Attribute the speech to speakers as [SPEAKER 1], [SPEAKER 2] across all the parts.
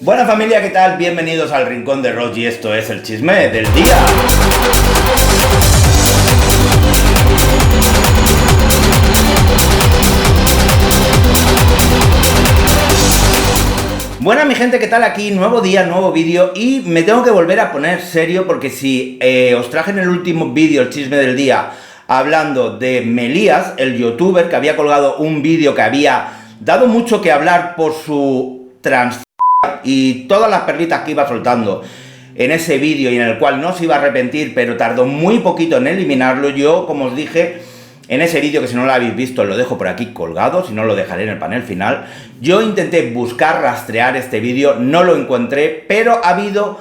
[SPEAKER 1] Buena familia, ¿qué tal? Bienvenidos al Rincón de Rogi, esto es el chisme del día. Buena mi gente, ¿qué tal? Aquí, nuevo día, nuevo vídeo y me tengo que volver a poner serio porque si os traje en el último vídeo el chisme del día hablando de Melías, el youtuber que había colgado un vídeo que había dado mucho que hablar por su y todas las perlitas que iba soltando en ese vídeo y en el cual no se iba a arrepentir, pero tardó muy poquito en eliminarlo. Yo, como os dije en ese vídeo, que si no lo habéis visto lo dejo por aquí colgado, si no lo dejaré en el panel final, yo intenté buscar, rastrear este vídeo, no lo encontré, pero ha habido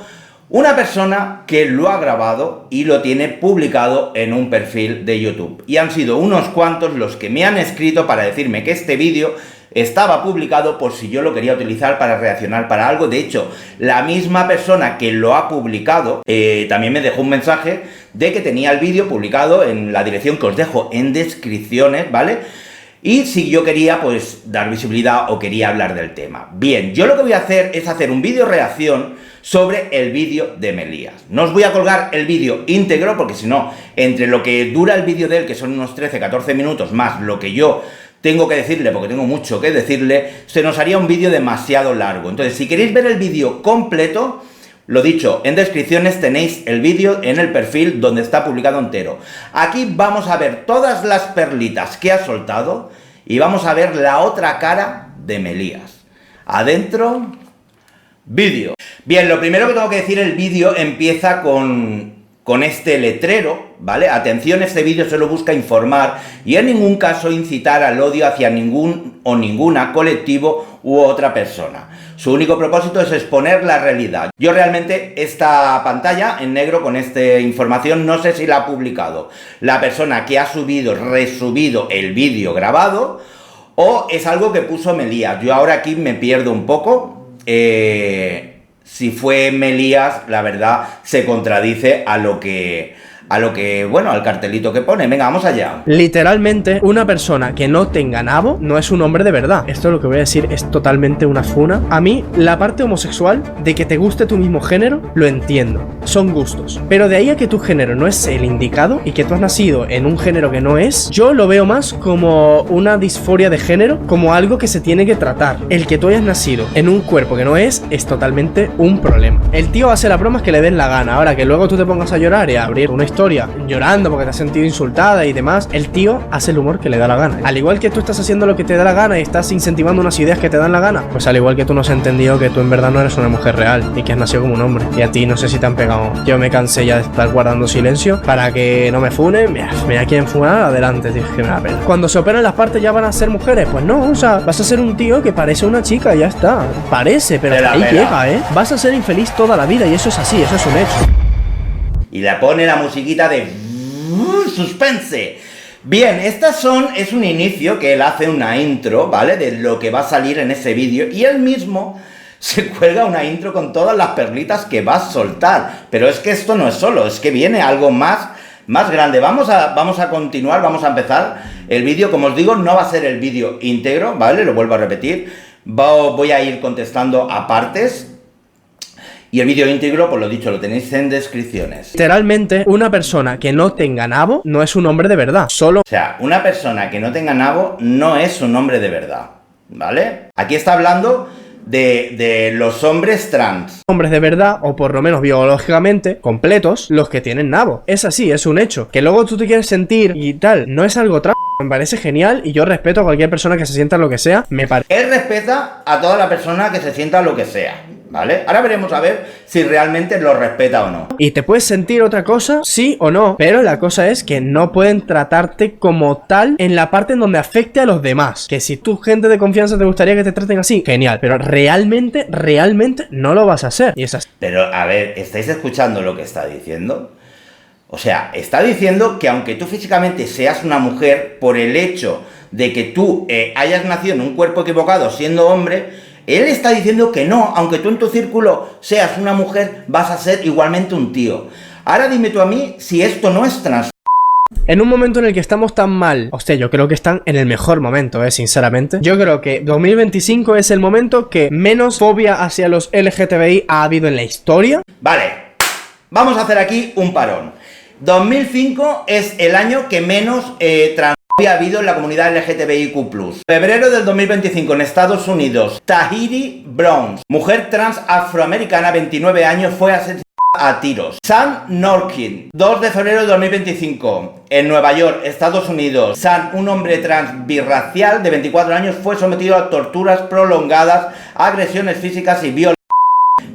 [SPEAKER 1] una persona que lo ha grabado y lo tiene publicado en un perfil de YouTube. Y han sido unos cuantos los que me han escrito para decirme que este vídeo estaba publicado por si yo lo quería utilizar para reaccionar para algo. De hecho, la misma persona que lo ha publicado también me dejó un mensaje de que tenía el vídeo publicado en la dirección que os dejo en descripciones, ¿vale? Y si yo quería, pues, dar visibilidad o quería hablar del tema. Bien, yo lo que voy a hacer es hacer un vídeo reacción sobre el vídeo de Melías. No os voy a colgar el vídeo íntegro porque si no, entre lo que dura el vídeo de él, que son unos 13-14 minutos, más lo que yo tengo que decirle, porque tengo mucho que decirle, se nos haría un vídeo demasiado largo. Entonces, si queréis ver el vídeo completo, lo dicho, en descripciones tenéis el vídeo en el perfil donde está publicado entero. Aquí vamos a ver todas las perlitas que ha soltado y vamos a ver la otra cara de Melías. Adentro, vídeo. Bien, lo primero que tengo que decir, el vídeo empieza con este letrero, ¿vale? Atención, este vídeo solo busca informar y en ningún caso incitar al odio hacia ningún o ninguna colectivo u otra persona. Su único propósito es exponer la realidad. Yo realmente esta pantalla en negro con esta información no sé si la ha publicado la persona que ha resubido el vídeo grabado o es algo que puso Melías. Yo ahora aquí me pierdo un poco. Si fue Melías, la verdad, se contradice a lo que, bueno, al cartelito que pone. Venga, vamos allá.
[SPEAKER 2] Literalmente, una persona que no tenga nabo no es un hombre de verdad. Esto lo que voy a decir es totalmente una funa. A mí, la parte homosexual, de que te guste tu mismo género, lo entiendo. Son gustos. Pero de ahí a que tu género no es el indicado y que tú has nacido en un género que no es, yo lo veo más como una disforia de género, como algo que se tiene que tratar. El que tú hayas nacido en un cuerpo que no es totalmente un problema. El tío hace las bromas que le den la gana. Ahora que luego tú te pongas a llorar y a abrir una historia llorando porque te has sentido insultada y demás, el tío hace el humor que le da la gana. Al igual que tú estás haciendo lo que te da la gana y estás incentivando unas ideas que te dan la gana, pues al igual que tú no has entendido que tú en verdad no eres una mujer real y que has nacido como un hombre. Y a ti no sé si te han pegado. Yo me cansé ya de estar guardando silencio para que no me funen. Mira quién funar, adelante, tío, que me da pena. Cuando se operan las partes ya van a ser mujeres, pues no, o sea, vas a ser un tío que parece una chica y ya está. Parece, pero ahí llega, vas a ser infeliz toda la vida y eso es así, eso es un hecho.
[SPEAKER 1] Y le pone la musiquita de suspense. Bien, es un inicio que él hace, una intro, ¿vale? De lo que va a salir en ese vídeo. Y él mismo se cuelga una intro con todas las perlitas que va a soltar. Pero es que esto no es solo, es que viene algo más grande. Vamos a continuar, vamos a empezar el vídeo. Como os digo, no va a ser el vídeo íntegro, ¿vale? Lo vuelvo a repetir. Voy a ir contestando a partes. Y el vídeo íntegro, pues lo dicho, lo tenéis en descripciones.
[SPEAKER 2] Literalmente, una persona que no tenga nabo no es un hombre de verdad. O
[SPEAKER 1] sea, una persona que no tenga nabo no es un hombre de verdad, ¿vale? Aquí está hablando de los hombres trans.
[SPEAKER 2] Hombres de verdad, o por lo menos biológicamente completos, los que tienen nabo. Es así, es un hecho. Que luego tú te quieres sentir y tal, no es algo me parece genial y yo respeto a cualquier persona que se sienta lo que sea.
[SPEAKER 1] Él respeta a toda la persona que se sienta lo que sea, ¿vale? Ahora veremos a ver si realmente lo respeta o no.
[SPEAKER 2] Y te puedes sentir otra cosa, sí o no, pero la cosa es que no pueden tratarte como tal en la parte en donde afecte a los demás. Que si tu gente de confianza te gustaría que te traten así, genial, pero realmente no lo vas a hacer. Y es así.
[SPEAKER 1] Pero, a ver, ¿estáis escuchando lo que está diciendo? O sea, está diciendo que aunque tú físicamente seas una mujer, por el hecho de que tú hayas nacido en un cuerpo equivocado siendo hombre, él está diciendo que no, aunque tú en tu círculo seas una mujer, vas a ser igualmente un tío. Ahora dime tú a mí si esto no es trans...
[SPEAKER 2] En un momento en el que estamos tan mal, hostia, yo creo que están en el mejor momento, sinceramente. Yo creo que 2025 es el momento que menos fobia hacia los LGTBI ha habido en la historia.
[SPEAKER 1] Vale, vamos a hacer aquí un parón. 2005 es el año que menos transfobia ha habido en la comunidad LGTBIQ+. Febrero del 2025 en Estados Unidos, Tahiri Browns, mujer trans afroamericana, 29 años, fue asesinada a tiros. Sam Norkin, 2 de febrero de 2025, en Nueva York, Estados Unidos. Sam, un hombre trans birracial de 24 años, fue sometido a torturas prolongadas, agresiones físicas y violencia,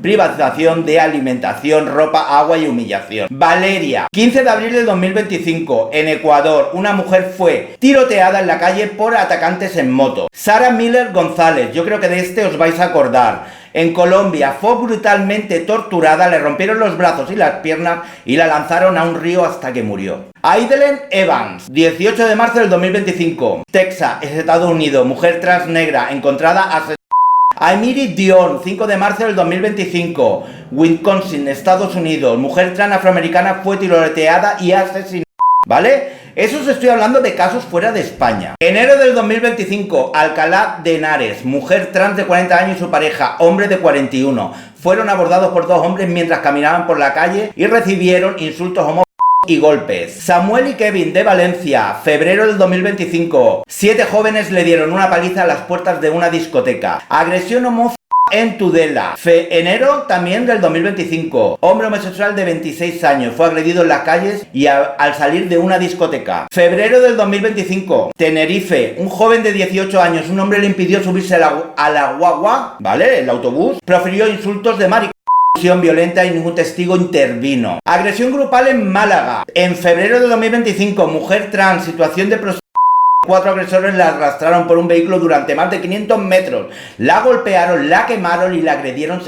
[SPEAKER 1] privatización de alimentación, ropa, agua y humillación. Valeria, 15 de abril del 2025, en Ecuador, una mujer fue tiroteada en la calle por atacantes en moto. Sara Miller González, yo creo que de este os vais a acordar. En Colombia fue brutalmente torturada, le rompieron los brazos y las piernas y la lanzaron a un río hasta que murió. Aidelen Evans, 18 de marzo del 2025, Texas, Estados Unidos, mujer trans negra, encontrada asesinada. Aimiri Dion, 5 de marzo del 2025, Wisconsin, Estados Unidos, mujer trans afroamericana fue tiroteada y asesinada. ¿Vale? Eso os estoy hablando de casos fuera de España. Enero del 2025, Alcalá de Henares, mujer trans de 40 años y su pareja, hombre de 41, fueron abordados por 2 hombres mientras caminaban por la calle y recibieron insultos homofóbicos y golpes. Samuel y Kevin de Valencia, febrero del 2025, 7 jóvenes le dieron una paliza a las puertas de una discoteca. Agresión homofóbica en Tudela. Enero también del 2025, hombre homosexual de 26 años fue agredido en las calles y al salir de una discoteca. Febrero del 2025, Tenerife, un joven de 18 años, un hombre le impidió subirse a la guagua, ¿vale? El autobús, profirió insultos de maricón, violenta y ningún testigo intervino. Agresión grupal en Málaga. En febrero de 2025, mujer trans, situación de prostitución. 4 agresores la arrastraron por un vehículo durante más de 500 metros. La golpearon, la quemaron y la agredieron.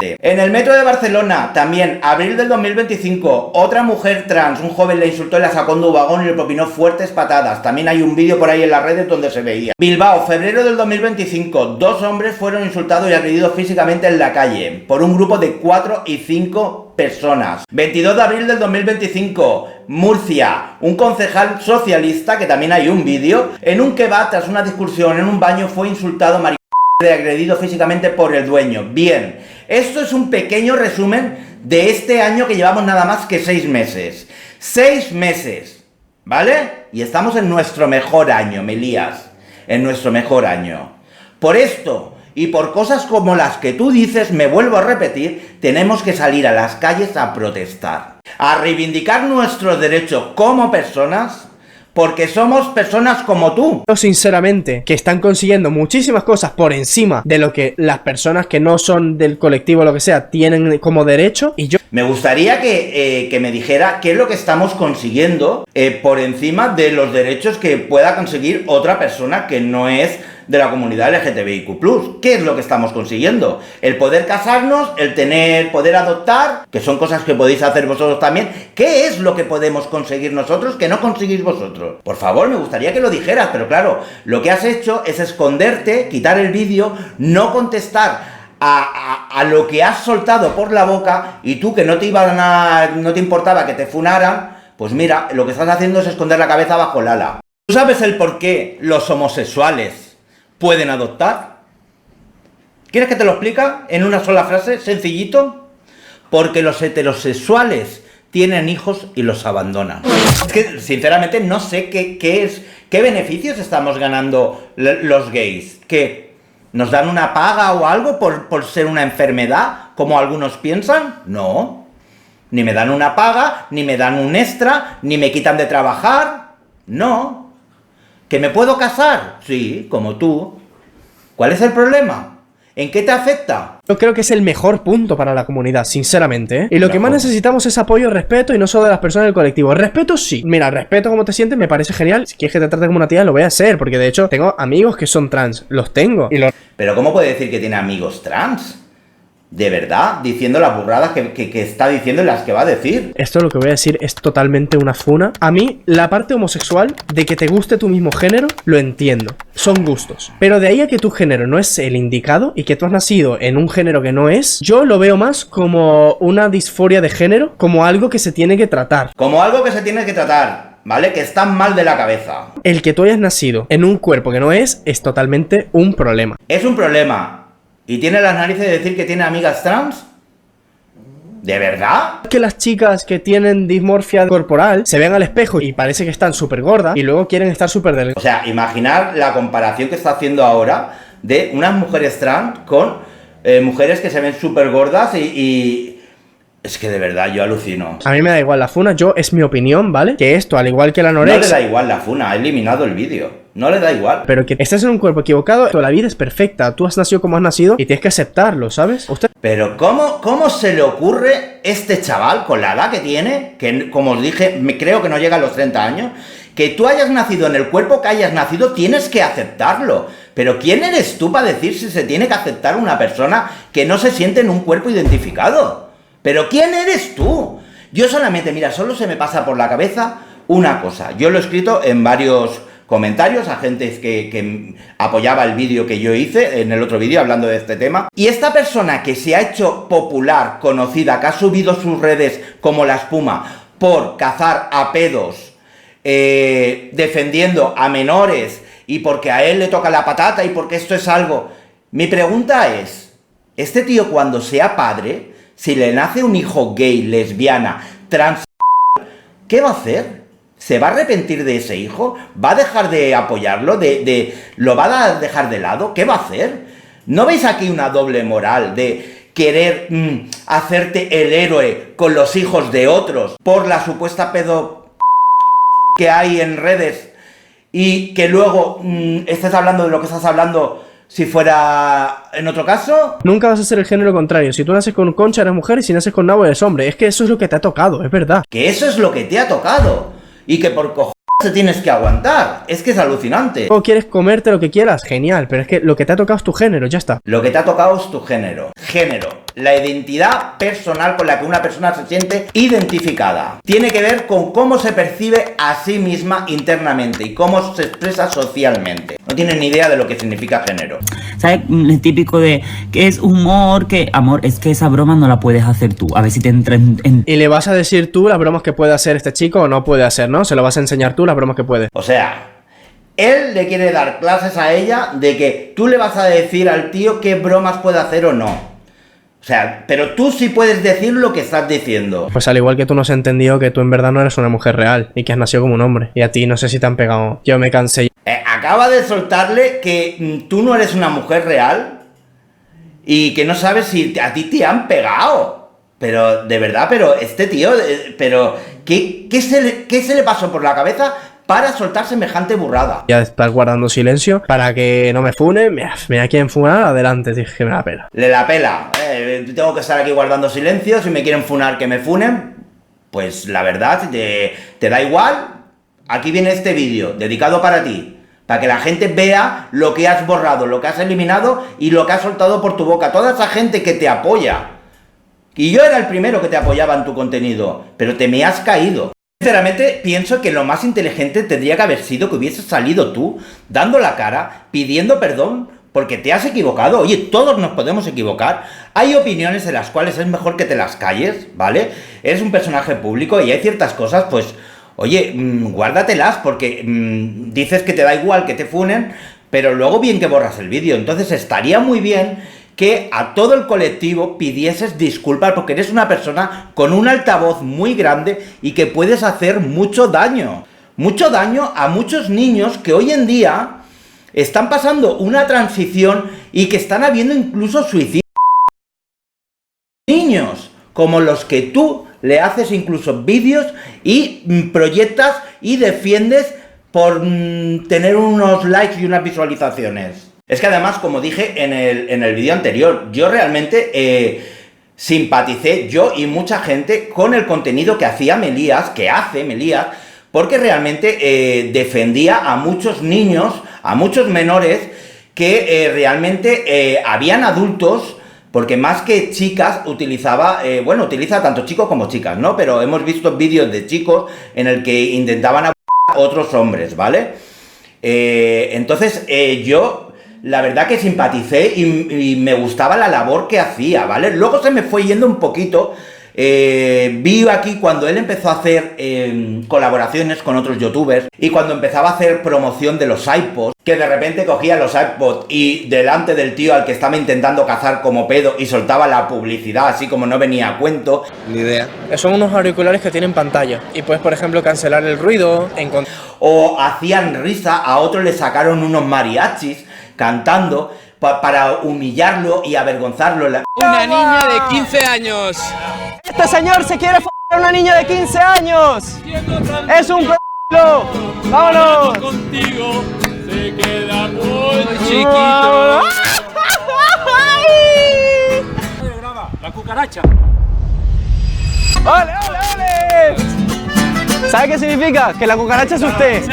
[SPEAKER 1] En el metro de Barcelona, también, abril del 2025, otra mujer trans, un joven le insultó y la sacó de un vagón y le propinó fuertes patadas. También hay un vídeo por ahí en las redes donde se veía. Bilbao, febrero del 2025, 2 hombres fueron insultados y agredidos físicamente en la calle por un grupo de 4 y 5 personas. 22 de abril del 2025, Murcia, un concejal socialista, que también hay un vídeo, en un kebab tras una discusión en un baño fue insultado y agredido físicamente por el dueño. Bien, esto es un pequeño resumen de este año que llevamos nada más que 6 meses. 6 meses, ¿vale? Y estamos en nuestro mejor año, Melías, en nuestro mejor año. Por esto y por cosas como las que tú dices, me vuelvo a repetir, tenemos que salir a las calles a protestar, a reivindicar nuestros derechos como personas, porque somos personas como tú.
[SPEAKER 2] Yo sinceramente, que están consiguiendo muchísimas cosas por encima de lo que las personas que no son del colectivo o lo que sea tienen como derecho, y yo...
[SPEAKER 1] Me gustaría que me dijera qué es lo que estamos consiguiendo por encima de los derechos que pueda conseguir otra persona que no es de la comunidad LGTBIQ+. ¿Qué es lo que estamos consiguiendo? El poder casarnos, el poder adoptar, que son cosas que podéis hacer vosotros también. ¿Qué es lo que podemos conseguir nosotros que no conseguís vosotros? Por favor, me gustaría que lo dijeras, pero claro, lo que has hecho es esconderte, quitar el vídeo, no contestar a lo que has soltado por la boca, y tú, que no te importaba que te funaran, pues mira, lo que estás haciendo es esconder la cabeza bajo el ala. ¿Tú sabes el por qué los homosexuales pueden adoptar? ¿Quieres que te lo explique en una sola frase, sencillito? Porque los heterosexuales tienen hijos y los abandonan. Es que, sinceramente, no sé qué beneficios estamos ganando los gays. ¿Que nos dan una paga o algo por ser una enfermedad, como algunos piensan? No. Ni me dan una paga, ni me dan un extra, ni me quitan de trabajar. No. ¿Que me puedo casar? Sí, como tú. ¿Cuál es el problema? ¿En qué te afecta?
[SPEAKER 2] Yo creo que es el mejor punto para la comunidad, sinceramente, ¿eh? Y lo que más necesitamos es apoyo, respeto, y no solo de las personas del colectivo. Respeto sí. Mira, respeto cómo te sientes, me parece genial. Si quieres que te trate como una tía, lo voy a hacer, porque de hecho tengo amigos que son trans. Los tengo.
[SPEAKER 1] Pero ¿cómo puede decir que tiene amigos trans? ¿De verdad? Diciendo las burradas que está diciendo y las que va a decir.
[SPEAKER 2] Esto lo que voy a decir es totalmente una funa. A mí, la parte homosexual de que te guste tu mismo género, lo entiendo. Son gustos. Pero de ahí a que tu género no es el indicado y que tú has nacido en un género que no es, yo lo veo más como una disforia de género, como algo que se tiene que tratar.
[SPEAKER 1] Como algo que se tiene que tratar. ¿vale? Que están mal de la cabeza.
[SPEAKER 2] El que tú hayas nacido en un cuerpo que no es totalmente un problema.
[SPEAKER 1] Es un problema. ¿Y tiene las narices de decir que tiene amigas trans? ¿De verdad?
[SPEAKER 2] Que las chicas que tienen dismorfia corporal se ven al espejo y parece que están súper gordas y luego quieren estar súper delgadas.
[SPEAKER 1] O sea, imaginar la comparación que está haciendo ahora de unas mujeres trans con mujeres que se ven súper gordas y... Es que de verdad yo alucino.
[SPEAKER 2] A mí me da igual la funa, es mi opinión, ¿vale? Que esto, al igual que la anorexia...
[SPEAKER 1] No le da igual la funa, ha eliminado el vídeo. No le da igual.
[SPEAKER 2] Pero que estés en un cuerpo equivocado, toda la vida es perfecta. Tú has nacido como has nacido y tienes que aceptarlo, ¿sabes?
[SPEAKER 1] Pero ¿cómo se le ocurre este chaval con la edad que tiene, que como os dije, creo que no llega a los 30 años, que tú hayas nacido en el cuerpo que hayas nacido, tienes que aceptarlo? Pero ¿quién eres tú para decir si se tiene que aceptar una persona que no se siente en un cuerpo identificado? ¿Pero quién eres tú? Yo solamente, mira, solo se me pasa por la cabeza una cosa. Yo lo he escrito en varios comentarios a gente que apoyaba el vídeo que yo hice en el otro vídeo hablando de este tema. Y esta persona que se ha hecho popular, conocida, que ha subido sus redes como la espuma por cazar a pedos, defendiendo a menores y porque a él le toca la patata y porque esto es algo... Mi pregunta es, este tío cuando sea padre... Si le nace un hijo gay, lesbiana, trans, ¿qué va a hacer? ¿Se va a arrepentir de ese hijo? ¿Va a dejar de apoyarlo? ¿Lo va a dejar de lado? ¿Qué va a hacer? ¿No veis aquí una doble moral de querer hacerte el héroe con los hijos de otros por la supuesta pedo que hay en redes y que luego estés hablando de lo que estás hablando... Si fuera en otro caso...
[SPEAKER 2] Nunca vas a ser el género contrario. Si tú naces con concha eres mujer y si naces con nabo eres hombre. Es que eso es lo que te ha tocado, es verdad.
[SPEAKER 1] Que eso es lo que te ha tocado. Y que por cojones te tienes que aguantar. Es que es alucinante.
[SPEAKER 2] O quieres comerte lo que quieras, genial. Pero es que lo que te ha tocado es tu género, ya está.
[SPEAKER 1] Lo que te ha tocado es tu género. Género. La identidad personal con la que una persona se siente identificada. Tiene que ver con cómo se percibe a sí misma internamente y cómo se expresa socialmente. No tienen ni idea de lo que significa género.
[SPEAKER 3] ¿Sabes? El típico de que es humor, que... Amor, es que esa broma no la puedes hacer tú. A ver si te entra en...
[SPEAKER 2] Y le vas a decir tú las bromas que puede hacer este chico o no puede hacer, ¿no? Se lo vas a enseñar tú las bromas que puede.
[SPEAKER 1] O sea... Él le quiere dar clases a ella de que tú le vas a decir al tío qué bromas puede hacer o no. O sea, pero tú sí puedes decir lo que estás diciendo.
[SPEAKER 2] Pues al igual que tú no has entendido que tú en verdad no eres una mujer real y que has nacido como un hombre. Y a ti no sé si te han pegado. Yo me cansé.
[SPEAKER 1] Acaba de soltarle que tú no eres una mujer real y que no sabes si a ti te han pegado. Pero, de verdad, pero este tío, pero ¿qué se le pasó por la cabeza para soltar semejante burrada?
[SPEAKER 2] Ya estar guardando silencio para que no me funen. Mira quieren funar, adelante, dije que me la pela.
[SPEAKER 1] Le la pela. Tengo que estar aquí guardando silencio. Si me quieren funar, que me funen. Pues la verdad, te da igual. Aquí viene este vídeo dedicado para ti. Para que la gente vea lo que has borrado, lo que has eliminado y lo que has soltado por tu boca. Toda esa gente que te apoya. Y yo era el primero que te apoyaba en tu contenido. Pero te me has caído. Sinceramente, pienso que lo más inteligente tendría que haber sido que hubieses salido tú, dando la cara, pidiendo perdón, porque te has equivocado. Oye, todos nos podemos equivocar. Hay opiniones en las cuales es mejor que te las calles, ¿vale? Eres un personaje público y hay ciertas cosas, pues, oye, guárdatelas, porque dices que te da igual que te funen, pero luego bien que borras el vídeo. Entonces estaría muy bien que a todo el colectivo pidieses disculpas porque eres una persona con un altavoz muy grande y que puedes hacer mucho daño a muchos niños que hoy en día están pasando una transición y que están habiendo incluso suicidios. Niños como los que tú le haces incluso vídeos y proyectas y defiendes por tener unos likes y unas visualizaciones. Es que además, como dije en el vídeo anterior, yo realmente simpaticé, yo y mucha gente, con el contenido que hacía Melías, porque realmente defendía a muchos niños, a muchos menores, que realmente habían adultos, porque más que chicas utilizaba, utiliza tanto chicos como chicas, ¿no? Pero hemos visto vídeos de chicos en el que intentaban a otros hombres, ¿vale? Entonces, yo... La verdad que simpaticé y me gustaba la labor que hacía, ¿vale? Luego se me fue yendo un poquito Vi aquí cuando él empezó a hacer colaboraciones con otros youtubers y cuando empezaba a hacer promoción de los iPods, que de repente cogía los iPods y delante del tío al que estaba intentando cazar como pedo y soltaba la publicidad así como no venía a cuento.
[SPEAKER 4] Ni idea.
[SPEAKER 2] Son unos auriculares que tienen pantalla y puedes, por ejemplo, cancelar el ruido,
[SPEAKER 1] O hacían risa, a otros le sacaron unos mariachis cantando para humillarlo y avergonzarlo.
[SPEAKER 4] Una niña de 15 años.
[SPEAKER 2] ¡Este señor se quiere f***ar a una niña de 15 años! ¡Es un p***lo! ¡Vámonos!
[SPEAKER 5] Contigo se queda muy
[SPEAKER 4] Chiquito.
[SPEAKER 5] La cucaracha.
[SPEAKER 2] ¡Ole, ole, ole! ¿Sabe qué significa? Que la cucaracha es usted.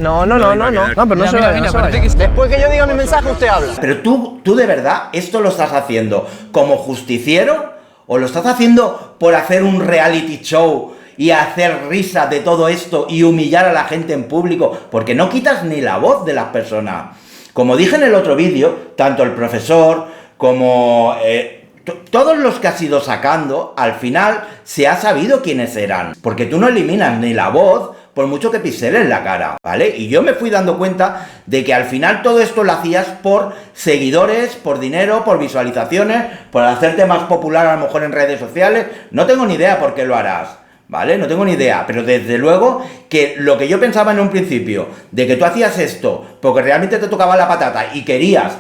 [SPEAKER 2] No, pero no se vaya, no se vaya. Después que yo diga mi mensaje, usted habla.
[SPEAKER 1] Pero tú de verdad, ¿esto lo estás haciendo como justiciero o lo estás haciendo por hacer un reality show y hacer risa de todo esto y humillar a la gente en público? Porque no quitas ni la voz de las personas. Como dije en el otro vídeo, tanto el profesor como todos los que has ido sacando, al final se ha sabido quiénes eran. Porque tú no eliminas ni la voz, por mucho que piseles la cara, ¿vale? Y yo me fui dando cuenta de que al final todo esto lo hacías por seguidores, por dinero, por visualizaciones, por hacerte más popular a lo mejor en redes sociales. No tengo ni idea por qué lo harás, ¿vale? No tengo ni idea, pero desde luego que lo que yo pensaba en un principio, de que tú hacías esto porque realmente te tocaba la patata y querías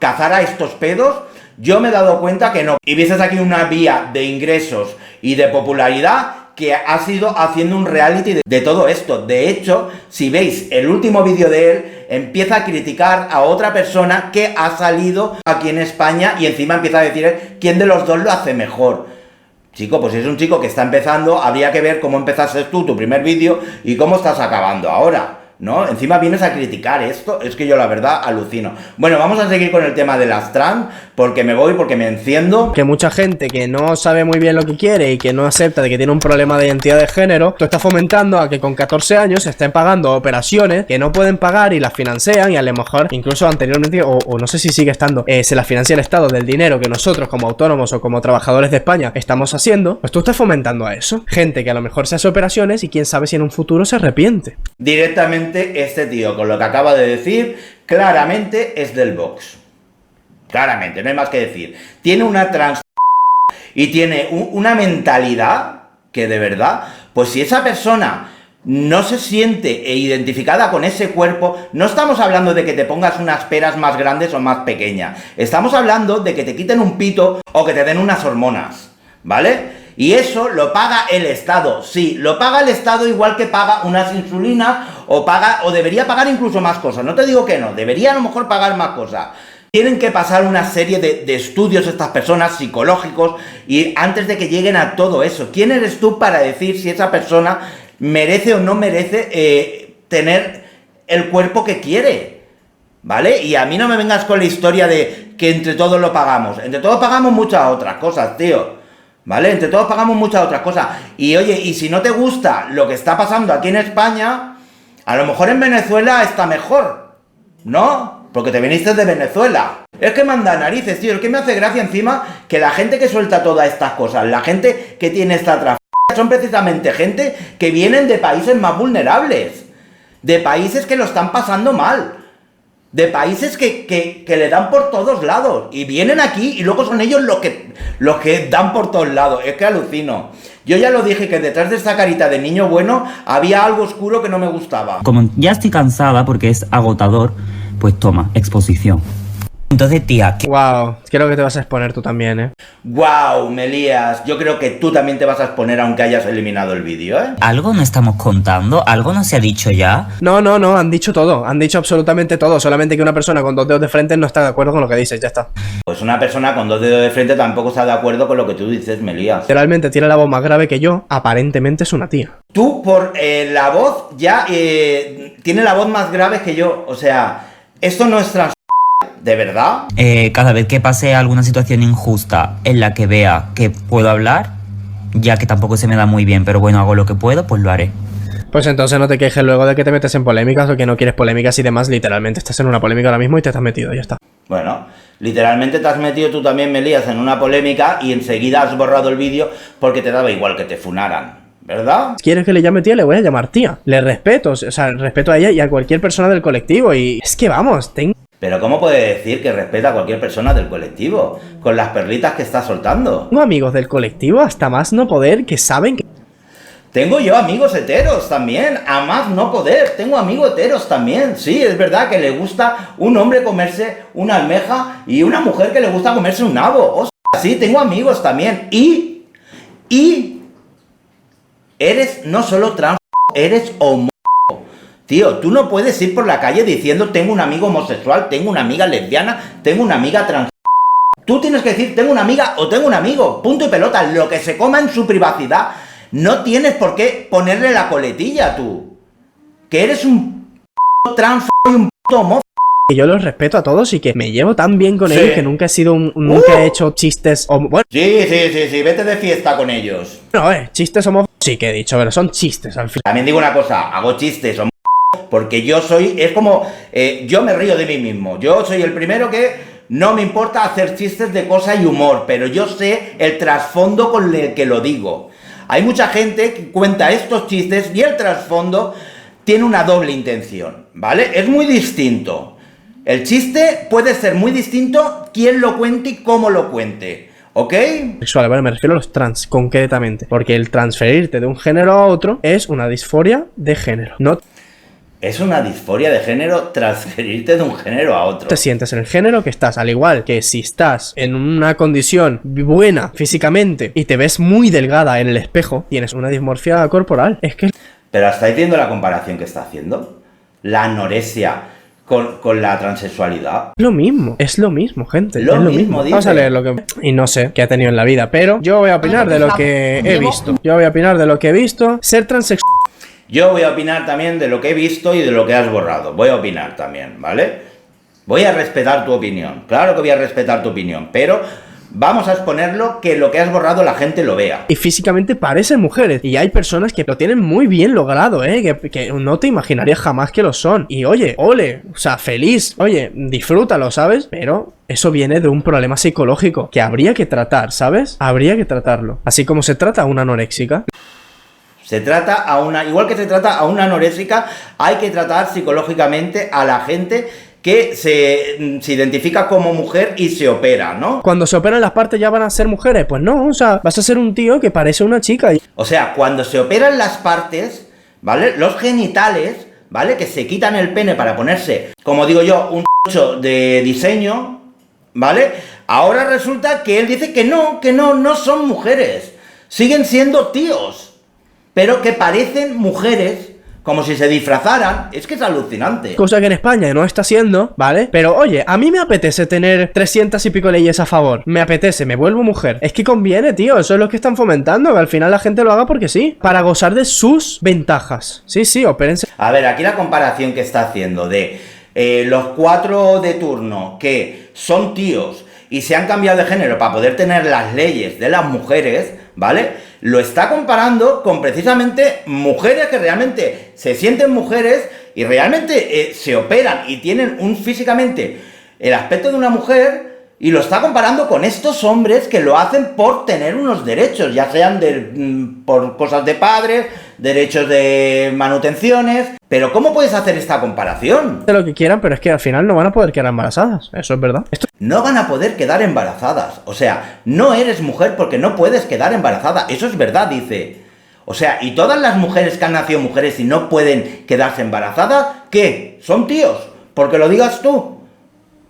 [SPEAKER 1] cazar a estos pedos, yo me he dado cuenta que no. Y vieses aquí una vía de ingresos y de popularidad que ha sido haciendo un reality de todo esto. De hecho, si veis el último vídeo de él, empieza a criticar a otra persona que ha salido aquí en España y encima empieza a decir él quién de los dos lo hace mejor. Chico, pues es un chico que está empezando, habría que ver cómo empezaste tú tu primer vídeo y cómo estás acabando ahora, ¿no? Encima vienes a criticar esto, es que yo la verdad alucino. Bueno, vamos a seguir con el tema de las trans, porque me voy, porque me enciendo.
[SPEAKER 2] Que mucha gente que no sabe muy bien lo que quiere y que no acepta de que tiene un problema de identidad de género, tú estás fomentando a que con 14 años se estén pagando operaciones que no pueden pagar y las financian, y a lo mejor incluso anteriormente, o no sé si sigue estando, se las financia el Estado del dinero que nosotros como autónomos o como trabajadores de España estamos haciendo, pues tú estás fomentando a eso. Gente que a lo mejor se hace operaciones y quién sabe si en un futuro se arrepiente.
[SPEAKER 1] Directamente este tío, con lo que acaba de decir, claramente es del Vox. Claramente, no hay más que decir. Tiene una trans... y tiene una mentalidad que de verdad, pues si esa persona no se siente identificada con ese cuerpo, no estamos hablando de que te pongas unas peras más grandes o más pequeñas. Estamos hablando de que te quiten un pito o que te den unas hormonas, ¿vale? Y eso lo paga el Estado, sí, lo paga el Estado igual que paga unas insulinas o debería pagar incluso más cosas. No te digo que no, debería a lo mejor pagar más cosas. Tienen que pasar una serie de estudios estas personas psicológicos y antes de que lleguen a todo eso. ¿Quién eres tú para decir si esa persona merece o no merece tener el cuerpo que quiere? ¿Vale? Y a mí no me vengas con la historia de que entre todos lo pagamos. Entre todos pagamos muchas otras cosas, tío. ¿Vale? Entre todos pagamos muchas otras cosas. Y oye, y si no te gusta lo que está pasando aquí en España, a lo mejor en Venezuela está mejor, ¿no? Porque te viniste de Venezuela. Es que manda narices, tío. Es que me hace gracia encima que la gente que suelta todas estas cosas, la gente que tiene esta trafia, son precisamente gente que vienen de países más vulnerables. De países que lo están pasando mal. De países que le dan por todos lados. Y vienen aquí y luego son ellos los que dan por todos lados. Es que alucino. Yo ya lo dije que detrás de esta carita de niño bueno había algo oscuro que no me gustaba.
[SPEAKER 3] Como ya estoy cansada porque es agotador, pues toma, exposición. Entonces, tía,
[SPEAKER 2] Wow, creo que te vas a exponer tú también, ¿eh?
[SPEAKER 1] Wow, Melías, yo creo que tú también te vas a exponer aunque hayas eliminado el vídeo, ¿eh?
[SPEAKER 3] ¿algo no estamos contando? ¿Algo no se ha dicho ya?
[SPEAKER 2] No, han dicho todo, han dicho absolutamente todo, solamente que una persona con 2 dedos de frente no está de acuerdo con lo que dices, ya está.
[SPEAKER 1] Pues una persona con 2 dedos de frente tampoco está de acuerdo con lo que tú dices, Melías.
[SPEAKER 2] Literalmente tiene la voz más grave que yo, aparentemente es una tía.
[SPEAKER 1] Tú por la voz ya tiene la voz más grave que yo, o sea, esto no es trans... ¿De verdad?
[SPEAKER 3] Cada vez que pase alguna situación injusta en la que vea que puedo hablar, ya que tampoco se me da muy bien, pero bueno, hago lo que puedo, pues lo haré.
[SPEAKER 2] Pues entonces no te quejes luego de que te metes en polémicas o que no quieres polémicas y demás, literalmente estás en una polémica ahora mismo y te estás metido, ya está.
[SPEAKER 1] Bueno, Literalmente te has metido tú también, Melías, en una polémica y enseguida has borrado el vídeo porque te daba igual que te funaran, ¿verdad?
[SPEAKER 2] ¿Quieres que le llame tía? Le voy a llamar tía. Le respeto, o sea, respeto a ella y a cualquier persona del colectivo. Y es que vamos, tengo
[SPEAKER 1] Pero ¿cómo puede decir que respeta a cualquier persona del colectivo con las perlitas que está soltando?
[SPEAKER 2] amigos del colectivo hasta más no poder que saben que
[SPEAKER 1] Tengo yo amigos heteros también, a más no poder, tengo amigos heteros también. Sí, es verdad que le gusta un hombre comerse una almeja y una mujer que le gusta comerse un nabo. Hostia, sí, tengo amigos también. Y eres no solo trans, eres homo. Tío, tú no puedes ir por la calle diciendo tengo un amigo homosexual, tengo una amiga lesbiana, tengo una amiga trans. Tú tienes que decir tengo una amiga o tengo un amigo, punto y pelota, lo que se coma en su privacidad. No tienes por qué ponerle la coletilla tú. Que eres un trans y un homófobo.
[SPEAKER 2] yo los respeto a todos y que me llevo tan bien con
[SPEAKER 1] Sí.
[SPEAKER 2] ellos que nunca he sido nunca he hecho chistes bueno,
[SPEAKER 1] Sí, vete de fiesta con ellos.
[SPEAKER 2] no, chistes homófobos sí que he dicho, pero son chistes al final.
[SPEAKER 1] También digo una cosa, hago chistes porque yo soy, es como, yo me río de mí mismo. Yo soy el primero que no me importa hacer chistes de cosa y humor, pero yo sé el trasfondo con el que lo digo. Hay mucha gente que cuenta estos chistes y el trasfondo tiene una doble intención, ¿vale? Es muy distinto. El chiste puede ser muy distinto quién lo cuente y cómo lo cuente, ¿ok?
[SPEAKER 2] Sexual, vale, me refiero a los trans concretamente, porque el transferirte de un género a otro es una disforia de género. No
[SPEAKER 1] Es una disforia de género transferirte de un género a otro.
[SPEAKER 2] te sientes en el género que estás, al igual que si estás en una condición buena físicamente y te ves muy delgada en el espejo, tienes una dismorfia corporal. Es que
[SPEAKER 1] Pero ¿estáis viendo la comparación que está haciendo? La anorexia con la transexualidad.
[SPEAKER 2] es lo mismo, gente.
[SPEAKER 1] Lo
[SPEAKER 2] es lo
[SPEAKER 1] mismo,
[SPEAKER 2] mismo.
[SPEAKER 1] dice.
[SPEAKER 2] Vamos a leer lo que... Y no sé qué ha tenido en la vida, pero yo voy a opinar de lo que he visto. Yo voy a opinar de lo que he visto. Ser transexual
[SPEAKER 1] Yo voy a opinar también de lo que he visto y de lo que has borrado. Voy a opinar también, ¿vale? Voy a respetar tu opinión. Claro que voy a respetar tu opinión, pero vamos a exponerlo que lo que has borrado la gente lo vea.
[SPEAKER 2] y físicamente parecen mujeres. Y hay personas que lo tienen muy bien logrado, que no te imaginarías jamás que lo son. Y oye, ole, o sea, feliz. Oye, disfrútalo, ¿sabes? Pero eso viene de un problema psicológico que habría que tratar, ¿sabes? Habría que tratarlo. Así como se trata a una anoréxica.
[SPEAKER 1] Se trata a una, igual que se trata a una anoréxica, hay que tratar psicológicamente a la gente que se identifica como mujer y se opera, ¿no?
[SPEAKER 2] Cuando se operan las partes ya van a ser mujeres. Pues no, o sea, vas a ser un tío que parece una chica.
[SPEAKER 1] O sea, cuando se operan las partes, ¿vale? Los genitales, ¿vale? Que se quitan el pene para ponerse, como digo yo, un de diseño, ¿vale? Ahora resulta que él dice que no son mujeres. Siguen siendo tíos, pero que parecen mujeres, como si se disfrazaran. Es que es alucinante.
[SPEAKER 2] Cosa que en España no está siendo, ¿vale? Pero oye, a mí me apetece tener 300 y pico leyes a favor. Me apetece, me vuelvo mujer. Es que conviene, tío. Eso es lo que están fomentando. Que al final la gente lo haga porque sí. Para gozar de sus ventajas. Sí, opérense.
[SPEAKER 1] A ver, aquí la comparación que está haciendo de los 4 de turno que son tíos y se han cambiado de género para poder tener las leyes de las mujeres, ¿vale? Lo está comparando con precisamente mujeres que realmente se sienten mujeres y realmente se operan y tienen físicamente el aspecto de una mujer, y lo está comparando con estos hombres que lo hacen por tener unos derechos, ya sean por cosas de padres, derechos de manutenciones. Pero ¿cómo puedes hacer esta comparación?
[SPEAKER 2] Lo que quieran, pero es que al final no van a poder quedar embarazadas. Eso es verdad.
[SPEAKER 1] No van a poder quedar embarazadas. O sea, no eres mujer porque no puedes quedar embarazada. Eso es verdad, dice. O sea, y todas las mujeres que han nacido mujeres y no pueden quedarse embarazadas, ¿qué? ¿Son tíos? Porque lo digas tú.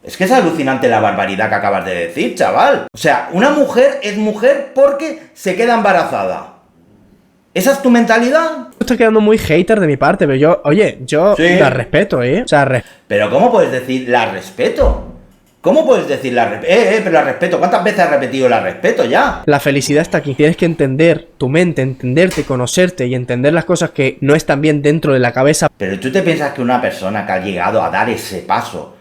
[SPEAKER 1] Es que es alucinante la barbaridad que acabas de decir, chaval. O sea, una mujer es mujer porque se queda embarazada. ¿Esa es tu mentalidad?
[SPEAKER 2] Estoy quedando muy hater de mi parte, pero yo
[SPEAKER 1] Sí.
[SPEAKER 2] la respeto, O sea,
[SPEAKER 1] Pero ¿cómo puedes decir la respeto? ¿Cómo puedes decir la respeto? Pero la respeto. ¿Cuántas veces has repetido la respeto ya?
[SPEAKER 2] la felicidad está aquí. Tienes que entender tu mente, entenderte, conocerte y entender las cosas que no están bien dentro de la cabeza.
[SPEAKER 1] Pero tú te piensas que una persona que ha llegado a dar ese paso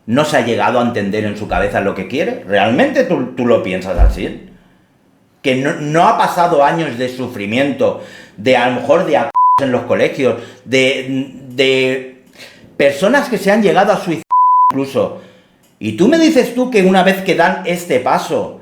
[SPEAKER 1] no se ha llegado a entender en su cabeza lo que quiere. ¿Realmente tú lo piensas así? Que no ha pasado años de sufrimiento, de a lo mejor de acosos en los colegios, de personas que se han llegado a suicidar incluso, Y tú me dices tú que una vez que dan este paso,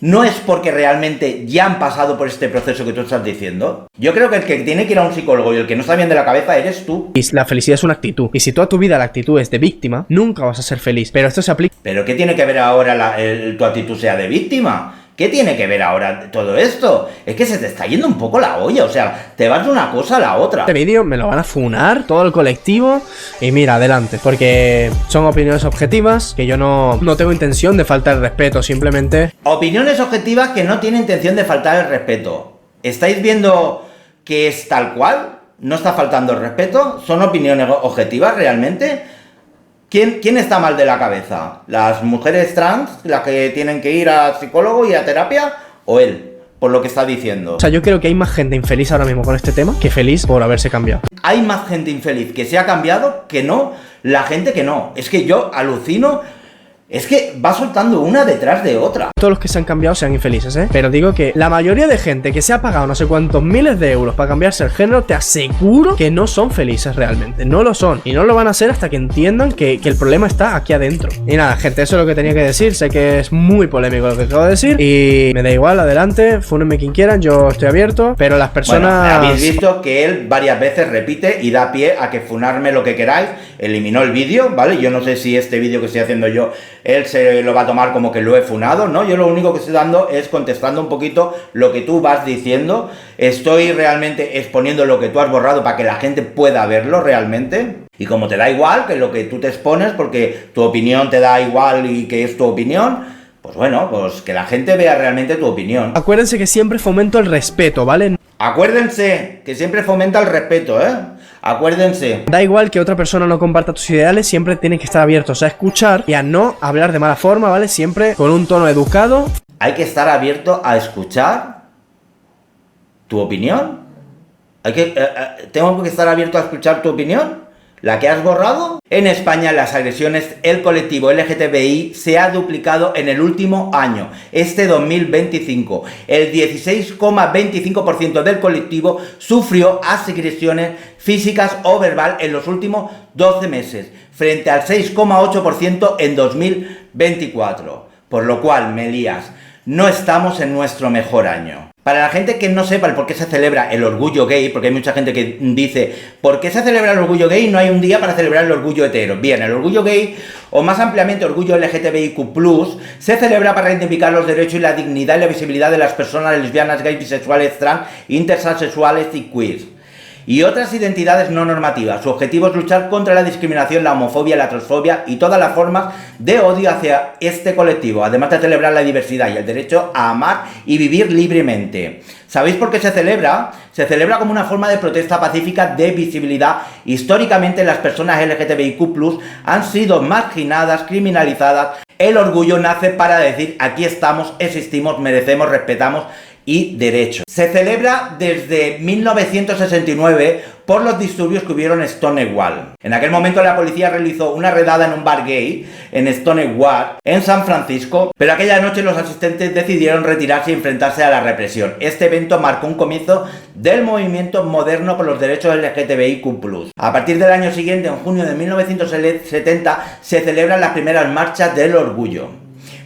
[SPEAKER 1] no es porque realmente ya han pasado por este proceso que tú estás diciendo. Yo creo que el que tiene que ir a un psicólogo y el que no está bien de la cabeza eres tú.
[SPEAKER 2] Y la felicidad es una actitud. Y si toda tu vida la actitud es de víctima, nunca vas a ser feliz. Pero esto se aplica...
[SPEAKER 1] ¿Pero qué tiene que ver ahora tu actitud sea de víctima? ¿Qué tiene que ver ahora todo esto? Es que se te está yendo un poco la olla, o sea, te vas de una cosa a la otra.
[SPEAKER 2] Este vídeo me lo van a funar todo el colectivo y mira, adelante. Porque son opiniones objetivas, que yo no tengo intención de faltar el respeto, simplemente...
[SPEAKER 1] Opiniones objetivas que no tienen intención de faltar el respeto. ¿Estáis viendo que es tal cual? ¿No está faltando el respeto? ¿Son opiniones objetivas realmente? ¿Quién está mal de la cabeza? ¿Las mujeres trans, las que tienen que ir al psicólogo y a terapia? ¿O él? Por lo que está diciendo.
[SPEAKER 2] O sea, yo creo que hay más gente infeliz ahora mismo con este tema que feliz por haberse cambiado.
[SPEAKER 1] Hay más gente infeliz que se ha cambiado que no, la gente que no. Es que yo alucino, es que va soltando una detrás de otra.
[SPEAKER 2] Todos los que se han cambiado sean infelices, ¿eh? Pero digo que la mayoría de gente que se ha pagado no sé cuántos miles de euros para cambiarse el género, te aseguro que no son felices realmente. No lo son. Y no lo van a ser hasta que entiendan que el problema está aquí adentro. Y nada, gente, eso es lo que tenía que decir. Sé que es muy polémico lo que acabo de decir. Y me da igual, adelante. Fúnenme quien quieran, yo estoy abierto. Pero las personas...
[SPEAKER 1] Bueno, habéis visto que él varias veces repite y da pie a que funarme lo que queráis. Eliminó el vídeo, ¿vale? Yo no sé si este vídeo que estoy haciendo yo, él se lo va a tomar como que lo he funado, ¿no? Yo lo único que estoy dando es contestando un poquito lo que tú vas diciendo. Estoy realmente exponiendo lo que tú has borrado para que la gente pueda verlo realmente. Y como te da igual que lo que tú te expones, porque tu opinión te da igual y que es tu opinión, pues bueno, pues que la gente vea realmente tu opinión.
[SPEAKER 2] Acuérdense que siempre fomento el respeto, ¿vale?
[SPEAKER 1] Acuérdense que siempre fomenta el respeto, ¿eh? Acuérdense.
[SPEAKER 2] Da igual que otra persona no comparta tus ideales, siempre tienes que estar abiertos a escuchar y a no hablar de mala forma, ¿vale? Siempre con un tono educado.
[SPEAKER 1] Hay que estar abierto a escuchar tu opinión. Tengo que estar abierto a escuchar tu opinión. ¿La que has borrado? En España las agresiones, el colectivo LGTBI se ha duplicado en el último año, este 2025. El 16,25% del colectivo sufrió agresiones físicas o verbal en los últimos 12 meses, frente al 6,8% en 2024. Por lo cual, Melías, no estamos en nuestro mejor año. Para la gente que no sepa el por qué se celebra el orgullo gay, porque hay mucha gente que dice, ¿por qué se celebra el orgullo gay? No hay un día para celebrar el orgullo hetero. Bien, el orgullo gay, o más ampliamente orgullo LGTBIQ+, se celebra para reivindicar los derechos y la dignidad y la visibilidad de las personas lesbianas, gays, bisexuales, trans, intersexuales y queer. Y otras identidades no normativas. Su objetivo es luchar contra la discriminación, la homofobia, la transfobia y todas las formas de odio hacia este colectivo, además de celebrar la diversidad y el derecho a amar y vivir libremente. ¿Sabéis por qué se celebra? Se celebra como una forma de protesta pacífica de visibilidad. Históricamente las personas LGTBIQ+ han sido marginadas, criminalizadas. El orgullo nace para decir, aquí estamos, existimos, merecemos, respetamos y derechos. Se celebra desde 1969 por los disturbios que hubieron en Stonewall. En aquel momento la policía realizó una redada en un bar gay en Stonewall, en San Francisco, pero aquella noche los asistentes decidieron retirarse y enfrentarse a la represión. Este evento marcó un comienzo del movimiento moderno por los derechos LGTBIQ+. A partir del año siguiente, en junio de 1970, se celebran las primeras marchas del orgullo.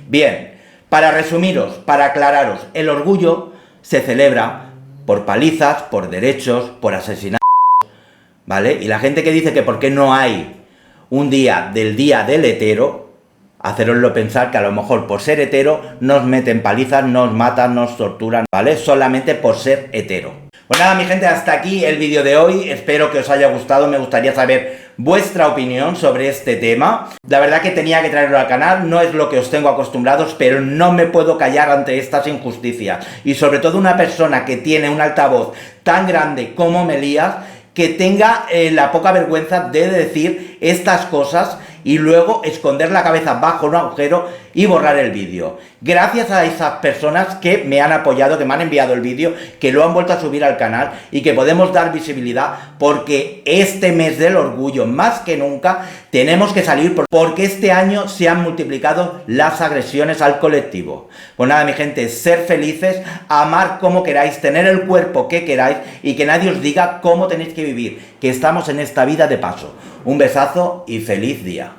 [SPEAKER 1] Bien, para resumiros, para aclararos, el orgullo se celebra por palizas, por derechos, por asesinatos, ¿vale? Y la gente que dice que por qué no hay un día del hetero, haceroslo pensar que a lo mejor por ser hetero nos meten palizas, nos matan, nos torturan, ¿vale? Solamente por ser hetero. Pues nada, mi gente, hasta aquí el vídeo de hoy. Espero que os haya gustado. Me gustaría saber vuestra opinión sobre este tema. La verdad que tenía que traerlo al canal. No es lo que os tengo acostumbrados, pero no me puedo callar ante estas injusticias. Y sobre todo una persona que tiene un altavoz tan grande como Melías, que tenga la poca vergüenza de decir estas cosas y luego esconder la cabeza bajo un agujero y borrar el vídeo. Gracias a esas personas que me han apoyado, que me han enviado el vídeo, que lo han vuelto a subir al canal y que podemos dar visibilidad, porque este mes del orgullo, más que nunca, tenemos que salir porque este año se han multiplicado las agresiones al colectivo. Pues nada, mi gente, ser felices, amar como queráis, tener el cuerpo que queráis y que nadie os diga cómo tenéis que vivir, que estamos en esta vida de paso. Un besazo y feliz día.